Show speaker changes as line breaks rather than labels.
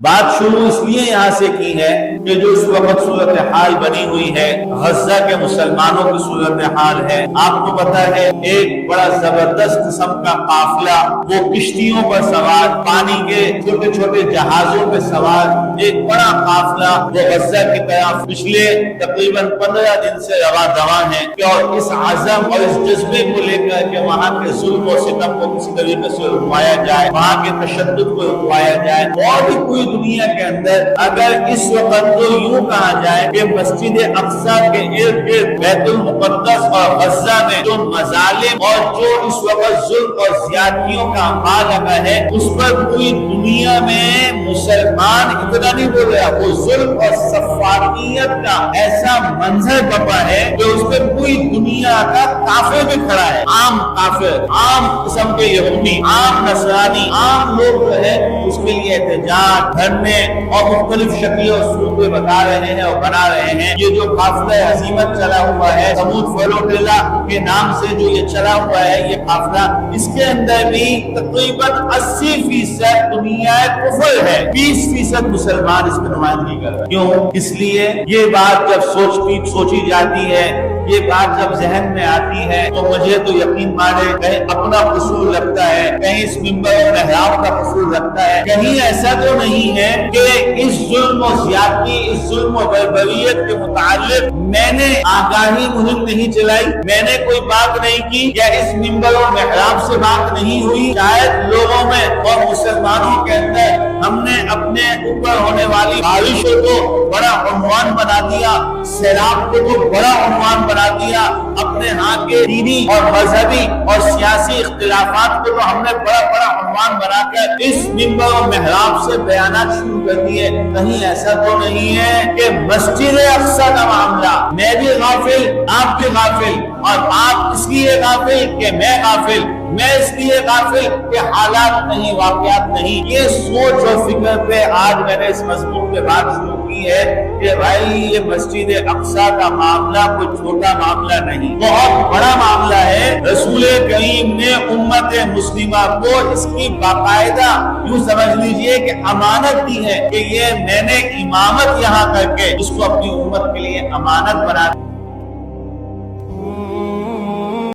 بات شروع اس لیے یہاں سے کی ہے کہ جو اس وقت صورتحال بنی ہوئی ہے غزہ کے مسلمانوں کی صورتحال ہے، آپ کو پتا ہے ایک بڑا زبردست قسم کا قافلہ وہ کشتیوں پر سوار، پانی کے چھوٹے چھوٹے جہازوں پہ سوار ایک بڑا قافلہ وہ غزہ کی طرف پچھلے تقریباً 15 دن سے رواں دواں ہے کہ اور اس عزم اور اس جذبے کو لے کر کہ وہاں کے ظلم و ستم کو کسی طریقے سے رکوایا جائے، وہاں کے تشدد کو رکوایا جائے، اور بھی کوئی دنیا کے اندر اگر اس وقت تو یوں کہا جائے کہ مسجد اقصی کے ارد گرد بیت المقدس اور غزہ میں جو مظالم اور جو اس وقت ظلم اور زیادتیوں کا امال لگا ہے، اس پر پوری دنیا میں مسلمان اتنا نہیں بول رہا، وہ ظلم اور سفاکیت کا ایسا منظر بپا ہے کہ اس پہ پوری دنیا کا کافر بھی کھڑا ہے، عام کافر، عام قسم کے یہودی، عام نصرانی، عام لوگ جو ہے اس کے لیے احتجاج، دھرنے اور مختلف شکلیں اور صورتیں بتا رہے ہیں اور بنا رہے ہیں۔ یہ جو قافلہ عزیمت چلا ہوا ہے سمود فلوٹیلا کے نام سے جو یہ چلا ہوا ہے یہ قافلہ، اس کے اندر بھی تقریباً 80% دنیا کفر ہے، 20% مسلمان اس میں نمائندگی کر رہے ہیں۔ کیوں؟ اس لیے یہ بات جب سوچی جاتی ہے، یہ بات جب ذہن میں آتی ہے تو مجھے تو یقین مانے کہیں اپنا قصور لگتا ہے، کہیں اس منبر و محراب کا قصور لگتا ہے، کہیں ایسا تو نہیں ہے کہ اس ظلم و زیادتی، اس ظلم و بربریت کے متعلق میں نے آگاہی مہم نہیں چلائی، میں نے کوئی بات نہیں کی، یا اس منبر و محراب سے بات نہیں ہوئی، شاید لوگوں میں اور مسلمانوں کے اندر ہم نے اپنے اوپر ہونے والی بارشوں کو بڑا عنوان بنا دیا، سیلاب کو تو بڑا عنوان بنا دیا، اپنے ہاں کے دینی اور مذہبی اور سیاسی اختلافات کو تو ہم نے بڑا بڑا عنوان بنا کر اس منبر و محراب سے بیانات شروع کر دیے۔ کہیں ایسا تو نہیں ہے کہ مسجد اقصی کا معاملہ میں بھی غافل، آپ بھی غافل، اور آپ اس لیے غافل کہ میں غافل، میں اس لیے غافل کہ حالات نہیں، واقعات نہیں۔ یہ سوچ اور فکر پہ آج میں نے اس مضمون پہ بات شروع کی ہے کہ بھائی یہ مسجد اقصی کا معاملہ کوئی چھوٹا معاملہ نہیں، بہت بڑا معاملہ ہے۔ رسول کریم نے امت مسلمہ کو اس کی باقاعدہ یوں سمجھ لیجئے کہ امانت دی ہے کہ یہ میں نے امامت یہاں کر کے اس کو اپنی امت کے لیے امانت بنا